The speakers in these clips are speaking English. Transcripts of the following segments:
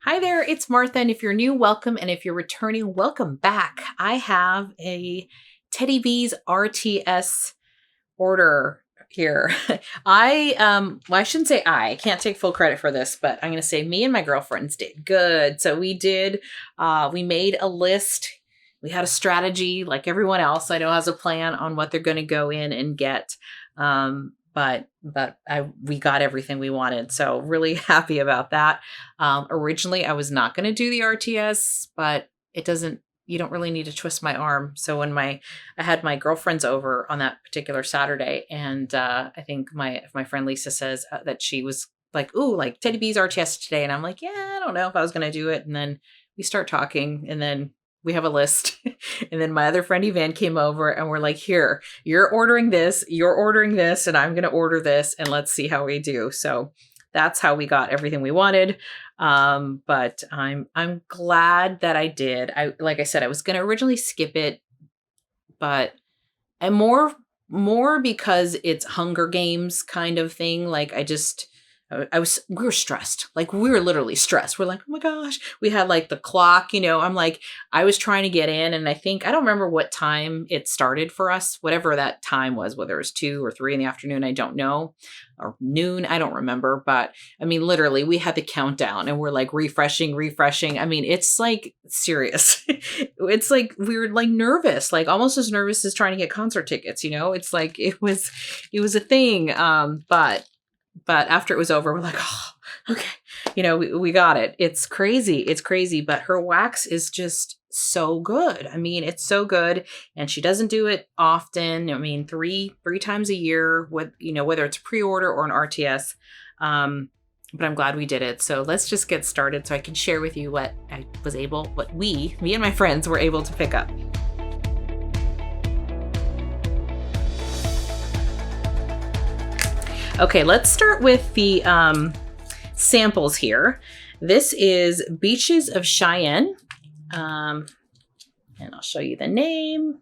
Hi there, it's Martha, and if you're new, welcome, and if you're returning, welcome back. I have a Teddy B's RTS order here. I shouldn't say I can't take full credit for this, but I'm gonna say me and my girlfriends did good. So we made a list. We had a strategy like everyone else I know has a plan on what they're gonna go in and get. But we got everything we wanted. So really happy about that. Originally I was not going to do the RTS, but you don't really need to twist my arm. So when I had my girlfriends over on that particular Saturday, and I think my friend Lisa says that she was like, "Ooh, like Teddy B's RTS today." And I'm like, "Yeah, I don't know if I was going to do it." And then we start talking, and then we have a list. And then my other friend Evan came over and we're like, "Here, you're ordering this, and I'm going to order this, and let's see how we do." So that's how we got everything we wanted. But I'm glad that I did. Like I said, I was going to originally skip it, but and more because it's Hunger Games kind of thing. Like we were stressed. Like we were literally stressed. We're like, "Oh my gosh," we had like the clock, I'm like, I was trying to get in, and I don't remember what time it started for us, whatever that time was, whether it was 2 or 3 in the afternoon, I don't know, or noon, I don't remember. But I mean, literally we had the countdown and we're like refreshing. I mean, it's like serious. It's like, we were like nervous, like almost as nervous as trying to get concert tickets, it's like, it was a thing. But after it was over, we're like, "Oh, okay." We got it. It's crazy. But her wax is just so good. I mean, it's so good. And she doesn't do it often. I mean, three times a year with, whether it's pre-order or an RTS. But I'm glad we did it. So let's just get started so I can share with you what me and my friends were able to pick up. Okay, let's start with the samples here. This is Beaches of Cheyenne. And I'll show you the name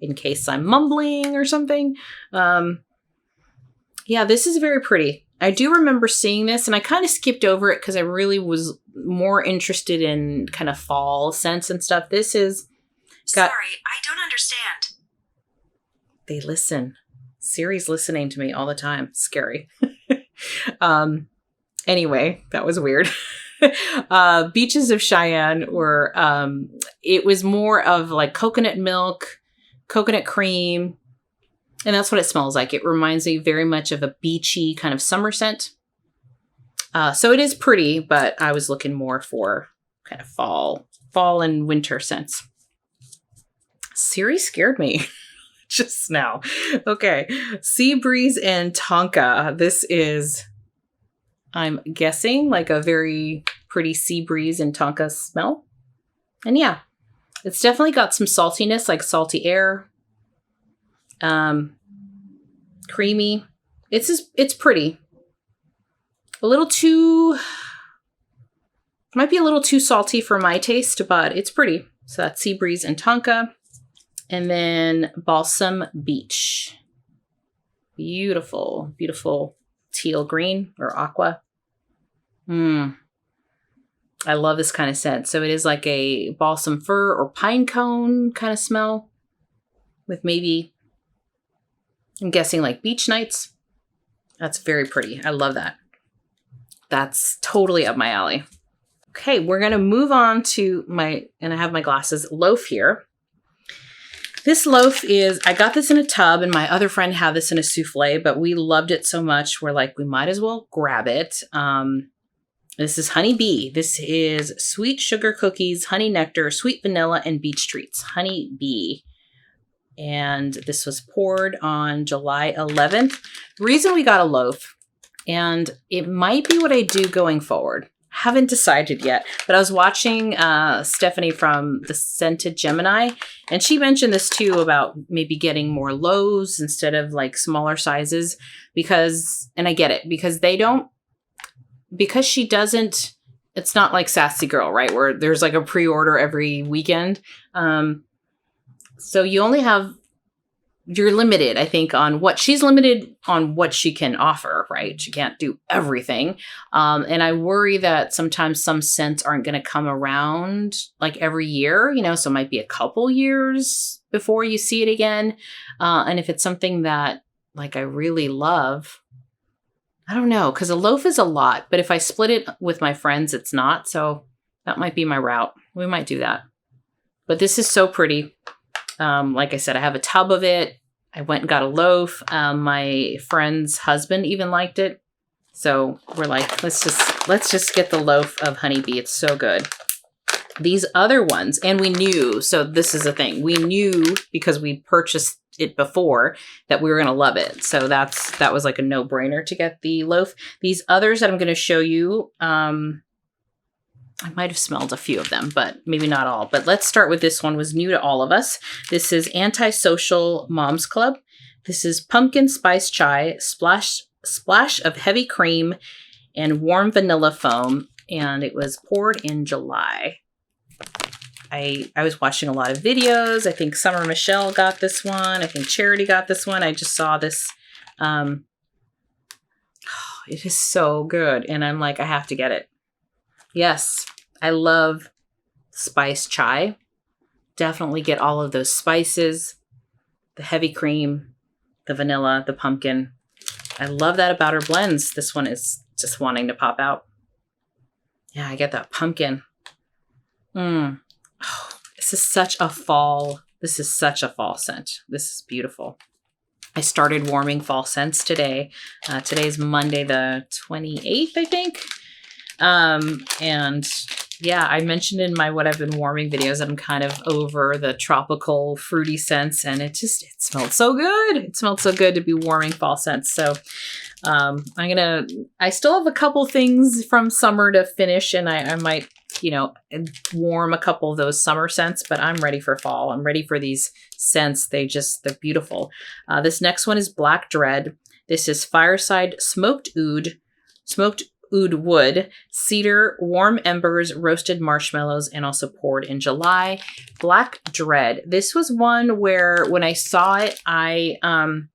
in case I'm mumbling or something. Yeah, this is very pretty. I do remember seeing this, and I kind of skipped over it because I really was more interested in kind of fall scents and stuff. This is... Sorry, I don't understand. They listen. Siri's listening to me all the time. Scary. Anyway, that was weird. Beaches of Cheyenne were, it was more of like coconut milk, coconut cream, and that's what it smells like. It reminds me very much of a beachy kind of summer scent. So it is pretty, but I was looking more for kind of fall and winter scents. Siri scared me. Just now. Okay. Sea Breeze and Tonka. This is, I'm guessing, like a very pretty sea breeze and Tonka smell. And yeah, it's definitely got some saltiness, like salty air. Creamy. It's pretty. Might be a little too salty for my taste, but it's pretty. So that's Sea Breeze and Tonka. And then Balsam Beach. Beautiful, beautiful teal green or aqua. I love this kind of scent. So it is like a balsam fir or pine cone kind of smell with maybe, I'm guessing, like beach nights. That's very pretty. I love that. That's totally up my alley. Okay, we're going to move on to and I have my glasses, loaf here. This loaf I got this in a tub, and my other friend had this in a soufflé, but we loved it so much, we're like, we might as well grab it. This is Honey Bee. This is sweet sugar cookies, honey nectar, sweet vanilla, and beach treats. Honey Bee. And this was poured on July 11th. The reason we got a loaf, and it might be what I do going forward. Haven't decided yet, but I was watching Stephanie from the Scented Gemini, and she mentioned this too about maybe getting more loaves instead of like smaller sizes and I get it, because she doesn't, it's not like Sassy Girl, right? Where there's like a pre-order every weekend. So you only have you're limited, I think, on what she's limited on what she can offer, right? She can't do everything. And I worry that sometimes some scents aren't going to come around like every year, so it might be a couple years before you see it again. And if it's something that like I really love, I don't know, because a loaf is a lot, but if I split it with my friends, it's not. So that might be my route. We might do that. But this is so pretty. Like I said, I have a tub of it. I went and got a loaf. My friend's husband even liked it. So we're like, let's just get the loaf of honeybee. It's so good. These other ones, and we knew, so this is a thing. We knew because we purchased it before that we were going to love it. So that was like a no-brainer to get the loaf. These others that I'm going to show you, I might have smelled a few of them, but maybe not all. But let's start with this one. Was new to all of us. This is Antisocial Moms Club. This is pumpkin spice chai, splash of heavy cream, and warm vanilla foam. And it was poured in July. I was watching a lot of videos. I think Summer Michelle got this one. I think Charity got this one. I just saw this. It is so good. And I'm like, I have to get it. Yes, I love spice chai. Definitely get all of those spices, the heavy cream, the vanilla, the pumpkin. I love that about her blends. This one is just wanting to pop out. Yeah, I get that pumpkin. Oh, this is such a fall scent. This is beautiful. I started warming fall scents today. Today's Monday, the 28th, I think. And yeah, I mentioned in my what I've been warming videos that I'm kind of over the tropical fruity scents, and it smelled so good. It smelled so good to be warming fall scents. So I still have a couple things from summer to finish, and I might, warm a couple of those summer scents, but I'm ready for fall. I'm ready for these scents. They're beautiful. This next one is Black Dread. This is Fireside Smoked oud wood, cedar, warm embers, roasted marshmallows, and also poured in July. Black Dread. This was one where when I saw it, I kind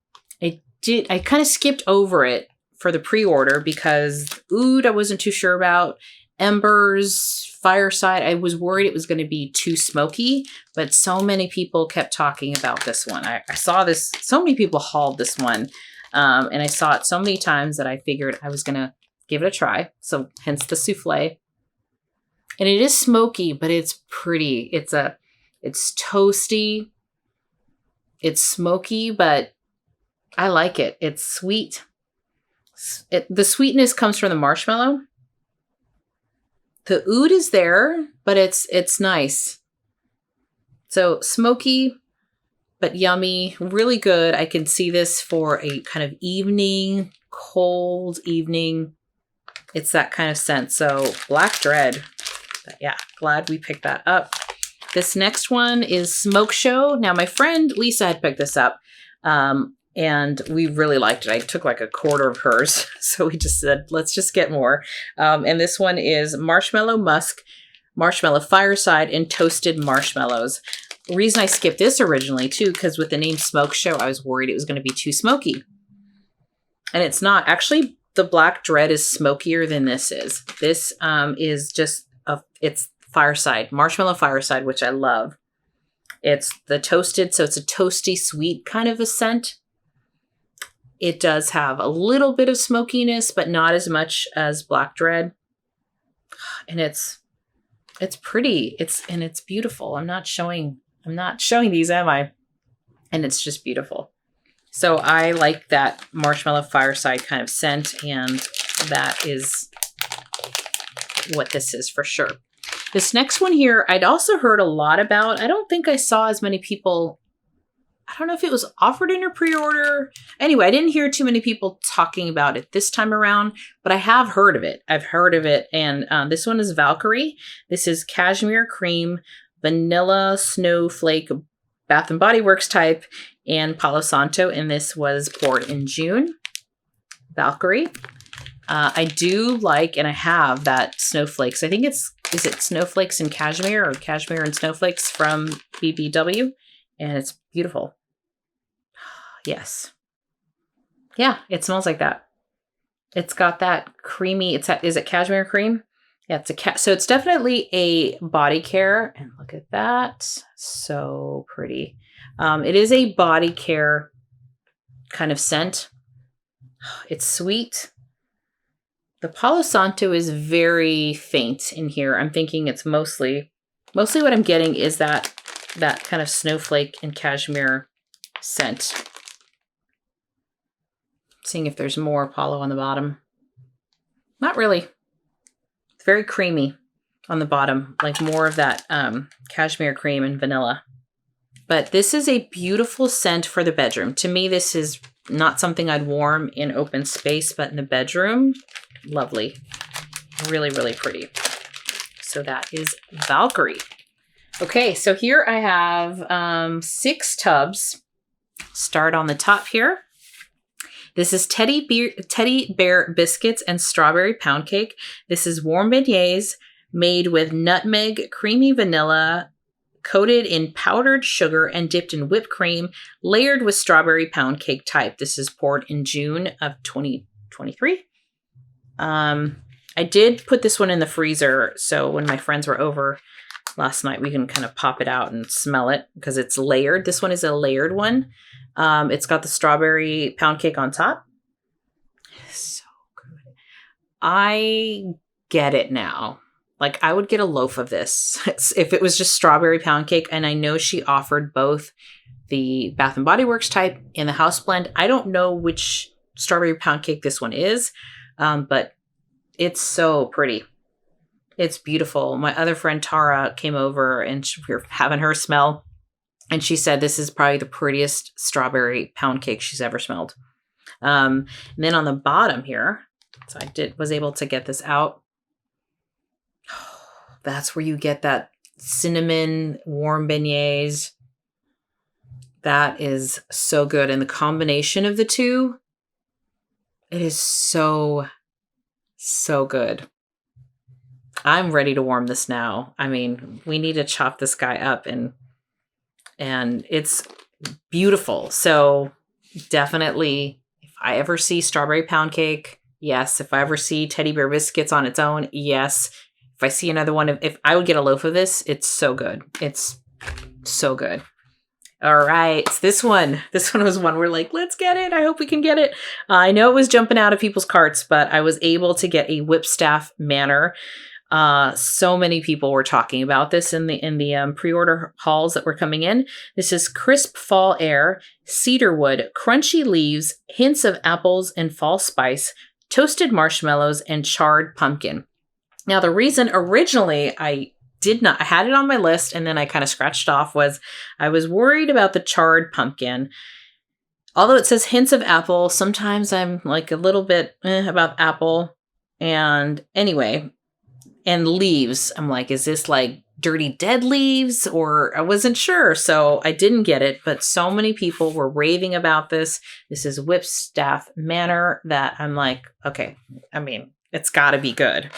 of skipped over it for the pre-order because oud I wasn't too sure about. Embers, Fireside, I was worried it was going to be too smoky, but so many people kept talking about this one. I saw this, so many people hauled this one, and I saw it so many times that I figured I was going to give it a try. So hence the soufflé. And it is smoky, but it's pretty. It's toasty. It's smoky, but I like it. It's sweet. The sweetness comes from the marshmallow. The oud is there, but it's nice. So smoky, but yummy, really good. I can see this for a kind of evening, cold evening. It's that kind of scent. So Black Dread. But yeah, glad we picked that up. This next one is Smoke Show. Now my friend Lisa had picked this up. And we really liked it. I took like a quarter of hers. So we just said, let's just get more. And this one is Marshmallow Musk, Marshmallow Fireside, and Toasted Marshmallows. The reason I skipped this originally too, because with the name Smoke Show, I was worried it was going to be too smoky. And it's not. Actually, the Black Dread is smokier than this is. This is just, it's Fireside, Marshmallow Fireside, which I love. It's the toasted, so it's a toasty, sweet kind of a scent. It does have a little bit of smokiness, but not as much as Black Dread. And it's pretty. It's beautiful. I'm not showing these, am I? And it's just beautiful. So I like that Marshmallow Fireside kind of scent, and that is what this is for sure. This next one here, I'd also heard a lot about. I don't think I saw as many people. I don't know if it was offered in a pre-order. Anyway, I didn't hear too many people talking about it this time around, but I have heard of it. I've heard of it. And this one is Valkyrie. This is Cashmere Cream, Vanilla Snowflake, Bath & Body Works type, and Palo Santo. And this was poured in June. Valkyrie. I do like, and I have that Snowflakes. I think is it Snowflakes and Cashmere or Cashmere and Snowflakes from BBW? And it's beautiful. Yes. Yeah, it smells like that. It's got that creamy, is it cashmere cream? Yeah, so it's definitely a body care. And look at that. So pretty. It is a body care kind of scent. It's sweet. The Palo Santo is very faint in here. I'm thinking it's mostly what I'm getting is that kind of snowflake and cashmere scent. Seeing if there's more Palo on the bottom. Not really. It's very creamy on the bottom, like more of that cashmere cream and vanilla. But this is a beautiful scent for the bedroom. To me, this is not something I'd warm in open space, but in the bedroom, lovely. Really, really pretty. So that is Valkyrie. Okay, so here I have 6 tubs. Start on the top here. This is Teddy Bear Biscuits and Strawberry Pound Cake. This is warm beignets made with nutmeg, creamy vanilla, coated in powdered sugar and dipped in whipped cream, layered with strawberry pound cake type. This is poured in June of 2023. I did put this one in the freezer, so when my friends were over last night, we can kind of pop it out and smell it because it's layered. This one is a layered one. It's got the strawberry pound cake on top. So good. I get it now. Like, I would get a loaf of this if it was just strawberry pound cake. And I know she offered both the Bath and Body Works type and the house blend. I don't know which strawberry pound cake this one is, but it's so pretty. It's beautiful. My other friend Tara came over and we were having her smell. And she said this is probably the prettiest strawberry pound cake she's ever smelled. And then on the bottom here, so I was able to get this out. That's where you get that cinnamon warm beignets. That is so good. And the combination of the two, it is so, so good. I'm ready to warm this now. I mean, we need to chop this guy up and it's beautiful. So definitely, if I ever see strawberry pound cake, yes. If I ever see teddy bear biscuits on its own, yes. If I see another one, if I would get a loaf of this, it's so good. It's so good. All right. This one was one we're like, let's get it. I hope we can get it. I know it was jumping out of people's carts, but I was able to get a Whipstaff Manor. So many people were talking about this in the pre-order hauls that were coming in. This is crisp fall air, cedarwood, crunchy leaves, hints of apples and fall spice, toasted marshmallows, and charred pumpkin. Now, the reason originally I had it on my list and then I kind of scratched off was I was worried about the charred pumpkin. Although it says hints of apple, sometimes I'm like a little bit about apple. And anyway, and leaves. I'm like, is this like dirty dead leaves? Or I wasn't sure. So I didn't get it. But so many people were raving about this. This is Whipstaff Manor that I'm like, okay, I mean, it's got to be good.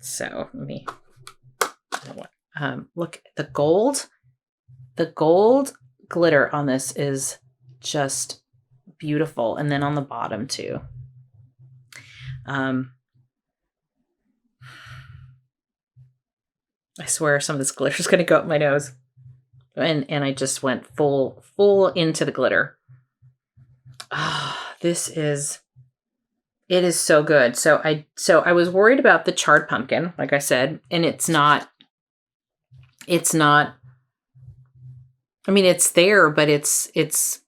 So let me look at the gold. The gold glitter on this is just beautiful. And then on the bottom too. I swear some of this glitter is going to go up my nose. And I just went full into the glitter. It is so good. So I was worried about the charred pumpkin, like I said, and it's not, I mean, it's there, but it's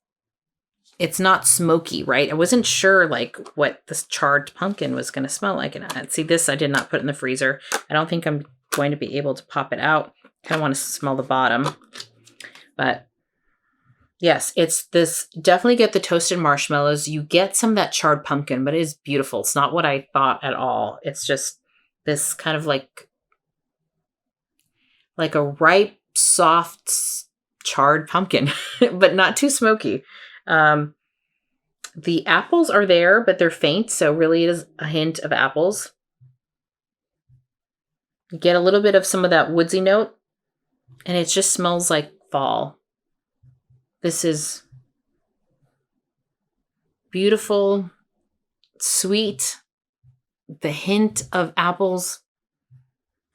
not smoky, right? I wasn't sure like what this charred pumpkin was going to smell like. And see, this I did not put in the freezer. I don't think I'm going to be able to pop it out. I kind of want to smell the bottom, but yes, it's this. Definitely get the toasted marshmallows. You get some of that charred pumpkin, but it is beautiful. It's not what I thought at all. It's just this kind of like a ripe, soft, charred pumpkin, but not too smoky. The apples are there, but they're faint. So really it is a hint of apples. You get a little bit of some of that woodsy note, and it just smells like fall. This is beautiful, sweet, the hint of apples,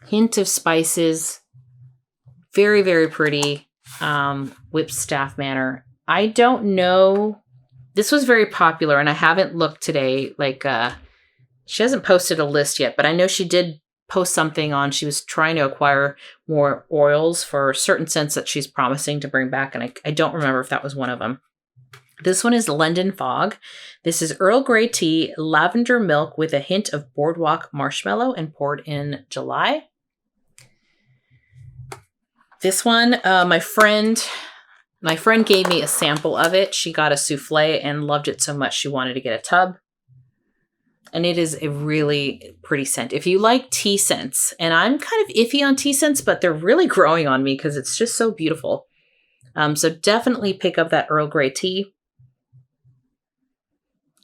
hint of spices, very, very pretty. Whipstaff Manor. I don't know. This was very popular, and I haven't looked today. Like, she hasn't posted a list yet, but I know she did post something on. She was trying to acquire more oils for certain scents that she's promising to bring back, and I don't remember if that was one of them. This one is London Fog. This is Earl Grey tea, lavender milk with a hint of boardwalk marshmallow, and poured in July. This one, my friend gave me a sample of it. She got a soufflé and loved it so much she wanted to get a tub. And it is a really pretty scent. If you like tea scents, and I'm kind of iffy on tea scents, but they're really growing on me because it's just so beautiful. So definitely pick up that Earl Grey tea.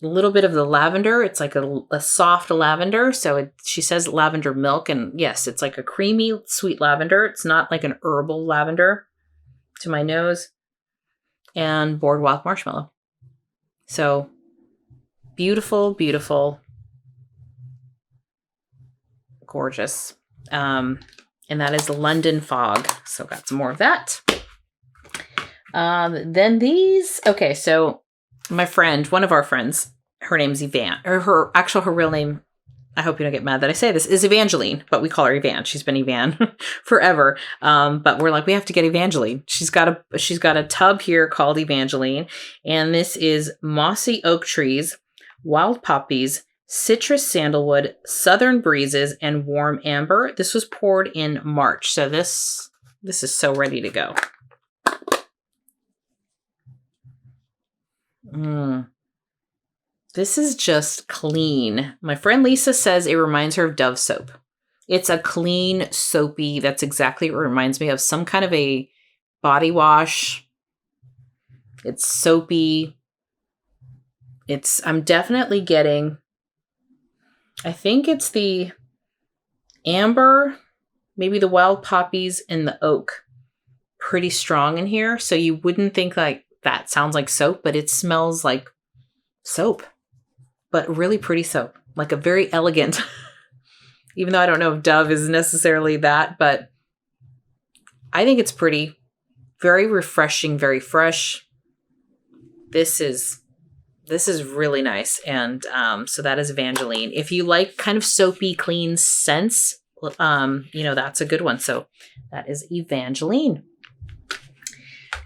A little bit of the lavender. It's like a soft lavender. So she says lavender milk. And yes, it's like a creamy, sweet lavender. It's not like an herbal lavender to my nose. And boardwalk marshmallow. So beautiful, beautiful, gorgeous. And that is London Fog. So got some more of that. Then these, okay, so my friend, one of our friends, her name's Evan, or her real name, I hope you don't get mad that I say this, is Evangeline, but we call her Evan. She's been Evan forever. But we're like, we have to get Evangeline. She's got a tub here called Evangeline, and this is mossy oak trees, wild poppies, citrus sandalwood, southern breezes, and warm amber. This was poured in March, so this is so ready to go. This is just clean. My friend Lisa says it reminds her of Dove soap. It's a clean, soapy, that's exactly what it reminds me of. Some kind of a body wash. It's soapy. I'm definitely getting, I think it's the amber, maybe the wild poppies, and the oak. Pretty strong in here. So you wouldn't think like, that sounds like soap, but it smells like soap, but really pretty soap, like a very elegant, even though I don't know if Dove is necessarily that, but I think it's pretty, very refreshing, very fresh. This is really nice. And so that is Evangeline. If you like kind of soapy, clean scents, that's a good one. So that is Evangeline.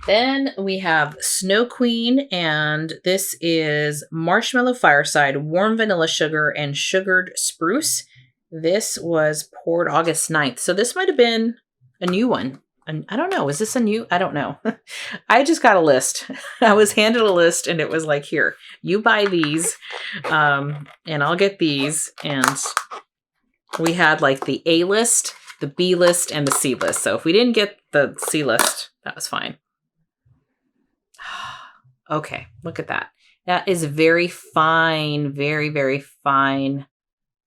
Then we have Snow Queen, and this is Marshmallow Fireside, Warm Vanilla Sugar, and Sugared Spruce. This was poured August 9th. So this might have been a new one. And I don't know. Was this a new? I don't know. I just got a list. I was handed a list, and it was like, here, you buy these, and I'll get these. And we had like the A list, the B list, and the C list. So if we didn't get the C list, that was fine. Okay, look at that. That is very fine, very, very fine.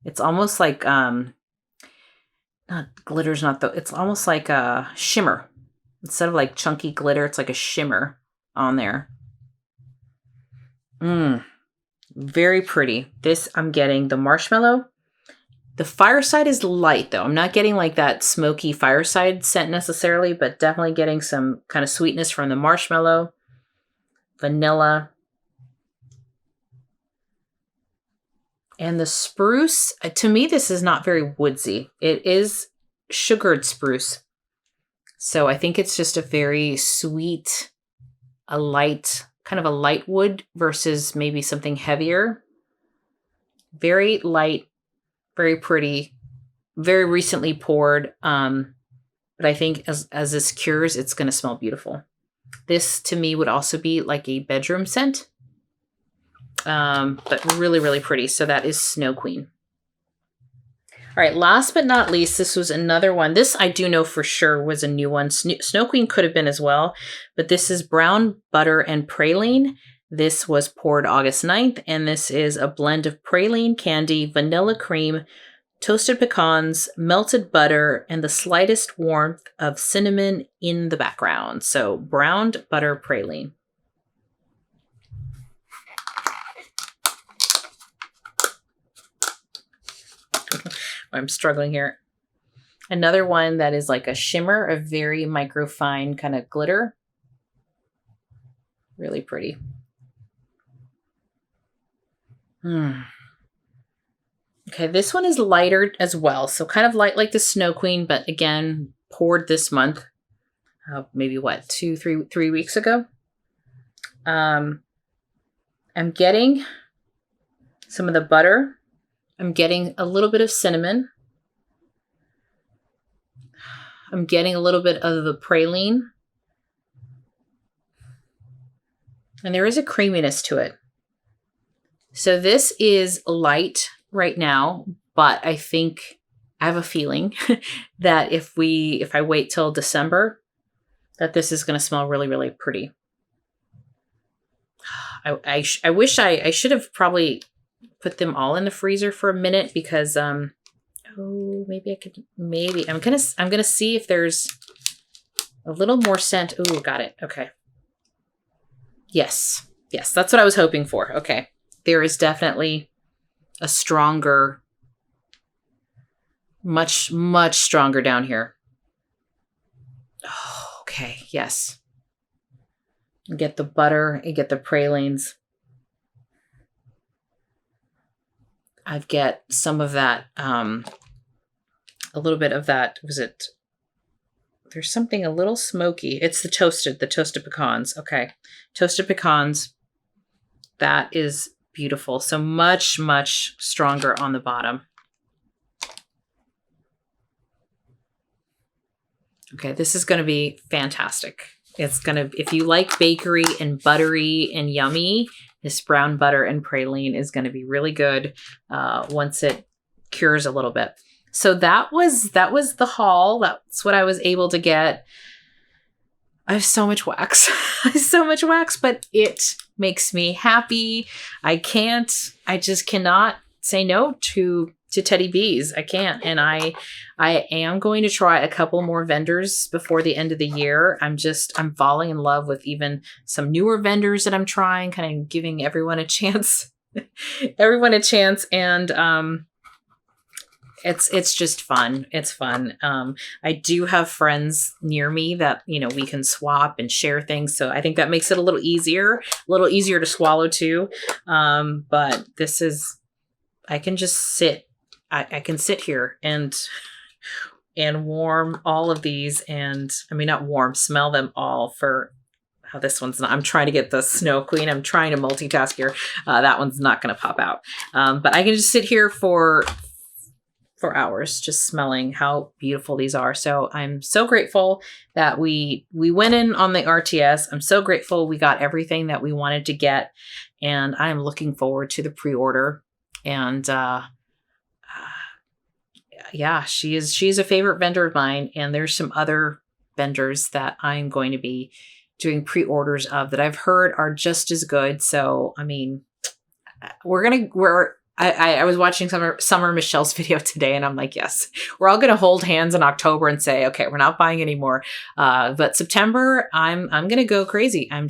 It's almost like, not glitter's not though. It's almost like a shimmer. Instead of like chunky glitter, it's like a shimmer on there. Very pretty. This, I'm getting the marshmallow. The fireside is light though. I'm not getting like that smoky fireside scent necessarily, but definitely getting some kind of sweetness from the marshmallow. Vanilla. And the spruce, to me, this is not very woodsy. It is sugared spruce. So I think it's just a very sweet, kind of a light wood versus maybe something heavier. Very light, very pretty, very recently poured. But I think as this cures, it's going to smell beautiful. This to me would also be like a bedroom scent, but really, really pretty. So that is Snow Queen. All right, last but not least, this was another one. This I do know for sure was a new one. Snow Queen could have been as well, but this is Brown Butter and Praline. This was poured August 9th, and this is a blend of praline candy, vanilla cream, toasted pecans, melted butter, and the slightest warmth of cinnamon in the background. So browned butter praline. I'm struggling here. Another one that is like a shimmer, a very microfine kind of glitter. Really pretty. Okay, this one is lighter as well. So kind of light like the Snow Queen, but again, poured this month. Maybe what, 3 weeks ago? I'm getting some of the butter. I'm getting a little bit of cinnamon. I'm getting a little bit of the praline. And there is a creaminess to it. So this is light right now, but I think I have a feeling that if I wait till December, that this is going to smell really, really pretty. I wish I should have probably put them all in the freezer for a minute because I'm gonna see if there's a little more scent. Ooh, got it. Okay. Yes, that's what I was hoping for. Okay, there is definitely a stronger, much stronger down here. Oh, okay, yes. You get the butter, you get the pralines. I get some of that, a little bit of that, there's something a little smoky. It's the toasted pecans. Okay. Toasted pecans. That is beautiful. So much stronger on the bottom. Okay. This is going to be fantastic. If you like bakery and buttery and yummy, this brown butter and praline is going to be really good once it cures a little bit. So that was the haul. That's what I was able to get. I have so much wax. But it makes me happy. I just cannot say no to Teddy Bees. I can't. And I am going to try a couple more vendors before the end of the year. I'm falling in love with even some newer vendors that I'm trying, kind of giving everyone a chance. And it's just fun. It's fun. I do have friends near me that, we can swap and share things. So I think that makes it a little easier to swallow too. But I can just sit. I can sit here and warm all of these smell them all for how this one's not. I'm trying to get the Snow Queen. I'm trying to multitask here. That one's not going to pop out. But I can just sit here for hours just smelling how beautiful these are. So I'm so grateful that we went in on the RTS. I'm so grateful we got everything that we wanted to get. And I'm looking forward to the pre-order. And yeah, she is a favorite vendor of mine. And there's some other vendors that I'm going to be doing pre-orders of that I've heard are just as good. So, I was watching Summer Michelle's video today, and I'm like, yes, we're all going to hold hands in October and say, okay, we're not buying anymore. But September, I'm going to go crazy. I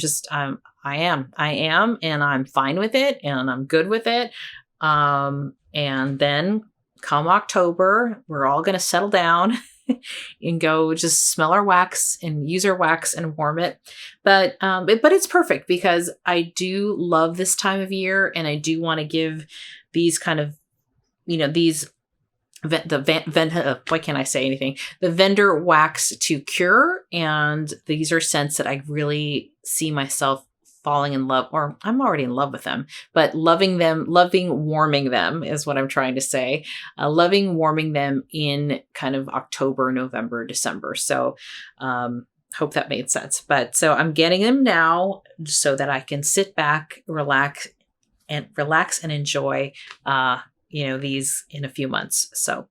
am, and I'm fine with it, and I'm good with it. And then come October, we're all going to settle down and go just smell our wax and use our wax and warm it. But it's perfect because I do love this time of year, and I do want to give these kind of, why can't I say anything? The vendor wax to cure. And these are scents that I really see myself falling in love, or I'm already in love with them, but loving warming them is what I'm trying to say. Warming them in kind of October, November, December. So, hope that made sense. But so I'm getting them now so that I can sit back, relax and enjoy, these in a few months. So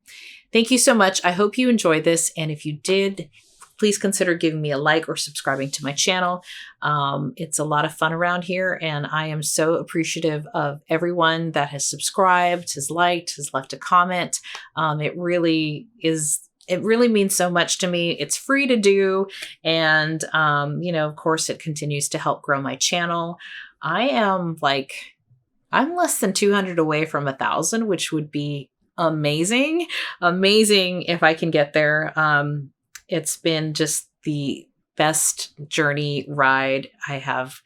thank you so much. I hope you enjoyed this. And if you did, please consider giving me a like or subscribing to my channel. It's a lot of fun around here, and I am so appreciative of everyone that has subscribed, has liked, has left a comment. It really means so much to me. It's free to do. And, of course, it continues to help grow my channel. I'm less than 200 away from 1,000, which would be amazing. Amazing if I can get there. It's been just the best journey ride. I have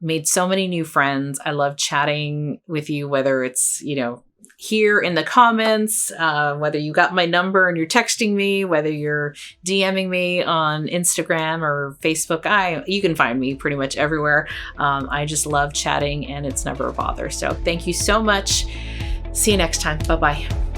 made so many new friends. I love chatting with you, whether it's, here in the comments, whether you got my number and you're texting me, whether you're DMing me on Instagram or Facebook. You can find me pretty much everywhere. I just love chatting and it's never a bother. So thank you so much. See you next time. Bye-bye.